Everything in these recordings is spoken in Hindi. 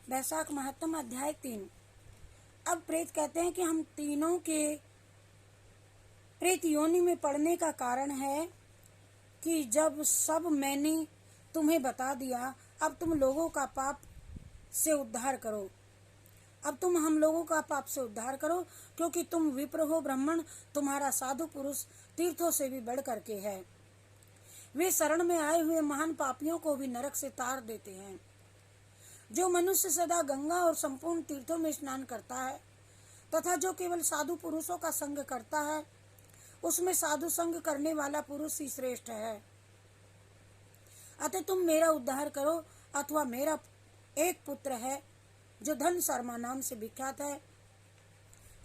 वैशाख महात्म अध्याय 3। अब प्रेत कहते हैं कि हम तीनों के प्रेत योनि में पड़ने का कारण है कि जब सब मैंने तुम्हें बता दिया, अब तुम लोगों का पाप से उद्धार करो। अब तुम हम लोगों का पाप से उद्धार करो, क्योंकि तुम विप्र हो ब्राह्मण, तुम्हारा साधु पुरुष तीर्थों से भी बढ़ करके है। वे शरण में आए हुए महान पापियों को भी नरक से तार देते हैं। जो मनुष्य सदा गंगा और संपूर्ण तीर्थों में स्नान करता है तथा जो केवल साधु पुरुषों का संग करता है, उसमें साधु संग करने वाला पुरुष ही श्रेष्ठ है। अतः तुम मेरा उद्धार करो। अथवा मेरा एक पुत्र है जो धन शर्मा नाम से विख्यात है,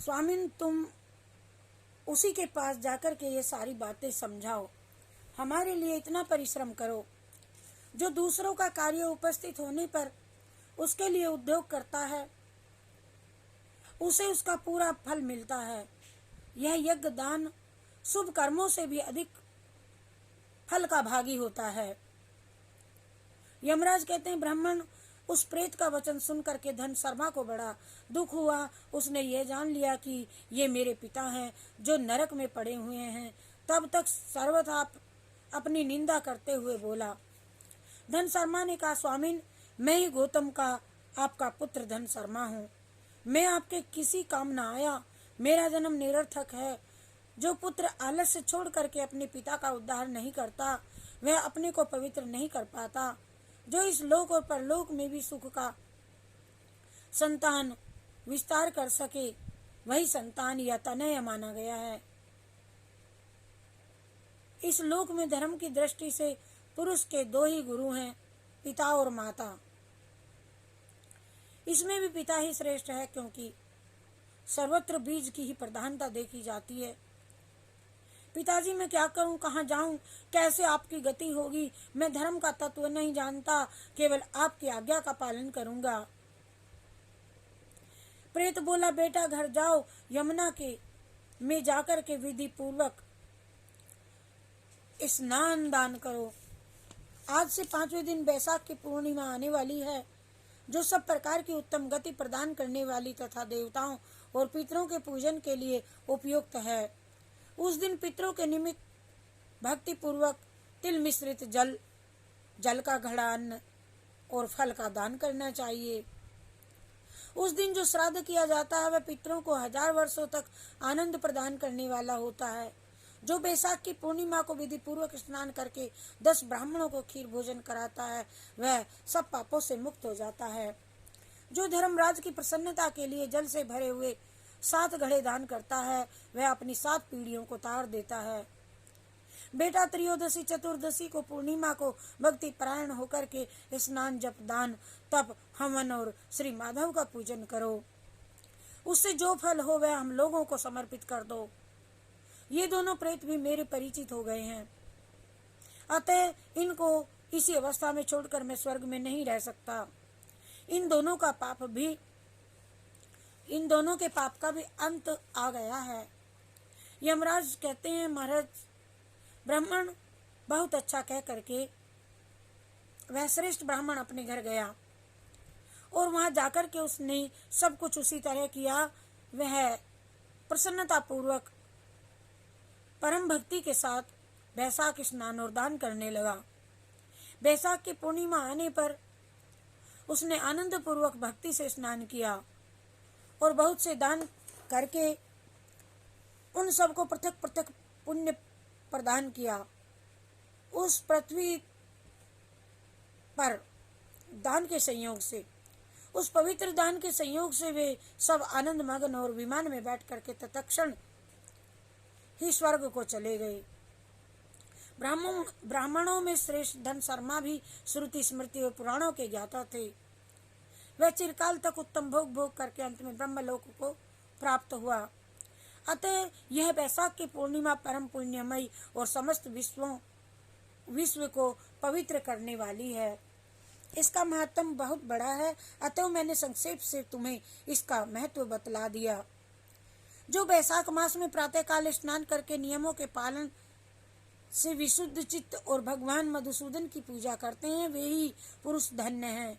स्वामिन तुम उसी के पास जाकर के ये सारी बातें समझाओ। हमारे लिए इतना परिश्रम करो। जो दूसरों का कार्य उपस्थित होने पर उसके लिए उद्योग करता है, उसे उसका पूरा फल मिलता है। यह यज्ञ दान शुभ कर्मों से भी अधिक फल का भागी होता है। यमराज कहते हैं, ब्राह्मण उस प्रेत का वचन सुन करके धन शर्मा को बड़ा दुख हुआ। उसने ये जान लिया कि ये मेरे पिता हैं जो नरक में पड़े हुए हैं। तब तक सर्वथा अपनी निंदा करते हुए बोला। धन शर्मा ने कहा, स्वामिन मैं ही गौतम का आपका पुत्र धन शर्मा हूँ। मैं आपके किसी काम न आया। मेरा जन्म निरर्थक है। जो पुत्र आलस्य छोड़ करके अपने पिता का उद्धार नहीं करता, वह अपने को पवित्र नहीं कर पाता। जो इस लोक और परलोक में भी सुख का संतान विस्तार कर सके, वही संतान या तनय माना गया है। इस लोक में धर्म की दृष्टि से पुरुष के दो ही गुरु हैं, पिता और माता। इसमें भी पिता ही श्रेष्ठ है, क्योंकि सर्वत्र बीज की ही प्रधानता देखी जाती है। पिताजी मैं क्या करूं, कहाँ जाऊं, कैसे आपकी गति होगी? मैं धर्म का तत्व नहीं जानता, केवल आपकी आज्ञा का पालन करूंगा। प्रेत बोला, बेटा घर जाओ, यमुना के में जाकर के विधि पूर्वक स्नान दान करो। आज से 5वें दिन बैसाख की पूर्णिमा आने वाली है, जो सब प्रकार की उत्तम गति प्रदान करने वाली तथा देवताओं और पितरों के पूजन के लिए उपयुक्त है। उस दिन पितरों के निमित्त भक्ति पूर्वक तिल मिश्रित जल का घड़ा, अन्न और फल का दान करना चाहिए। उस दिन जो श्राद्ध किया जाता है वह पितरों को 1000 वर्षों तक आनंद प्रदान करने वाला होता है। जो बैसाख की पूर्णिमा को विधि पूर्वक स्नान करके 10 ब्राह्मणों को खीर भोजन कराता है, वह सब पापों से मुक्त हो जाता है। जो धर्मराज की प्रसन्नता के लिए जल से भरे हुए 7 घड़े दान करता है, वह अपनी 7 पीढ़ियों को तार देता है। बेटा त्रयोदशी चतुर्दशी को पूर्णिमा को भक्ति परायण होकर के स्नान जप दान तप हवन और श्री माधव का पूजन करो। उससे जो फल हो वह हम लोगों को समर्पित कर दो। ये दोनों प्रेत भी मेरे परिचित हो गए हैं, अतः इनको इसी अवस्था में छोड़कर मैं स्वर्ग में नहीं रह सकता। इन दोनों के पाप का भी अंत आ गया है। यमराज कहते हैं, महाराज ब्राह्मण बहुत अच्छा कह करके वह श्रेष्ठ ब्राह्मण अपने घर गया और वहां जाकर के उसने सब कुछ उसी तरह किया। वह प्रसन्नता पूर्वक परम भक्ति के साथ बैसाख स्नान और दान करने लगा। बैसाख की पूर्णिमा आने पर उसने आनंद पूर्वक भक्ति से स्नान किया और बहुत से दान करके उन सबको पृथक पृथक पुण्य प्रदान किया। उस पृथ्वी पर दान के संयोग से, उस पवित्र दान के संयोग से वे सब आनंद मगन और विमान में बैठ करके तत्क्षण ही स्वर्ग को चले गए। ब्राह्मणों में श्रेष्ठ धन शर्मा भी श्रुति स्मृति और पुराणों के ज्ञाता थे। वह चिरकाल तक उत्तम भोग करके अंत में ब्रह्मलोक को प्राप्त हुआ। अतः यह बैसाख की पूर्णिमा परम पुण्यमयी और समस्त विश्व को पवित्र करने वाली है। इसका महत्व बहुत बड़ा है, अतः मैंने संक्षेप से तुम्हें इसका महत्व बतला दिया। जो बैसाख मास में प्रातःकाल स्नान करके नियमों के पालन से विशुद्ध चित्त और भगवान मधुसूदन की पूजा करते हैं, वे ही पुरुष धन्य हैं।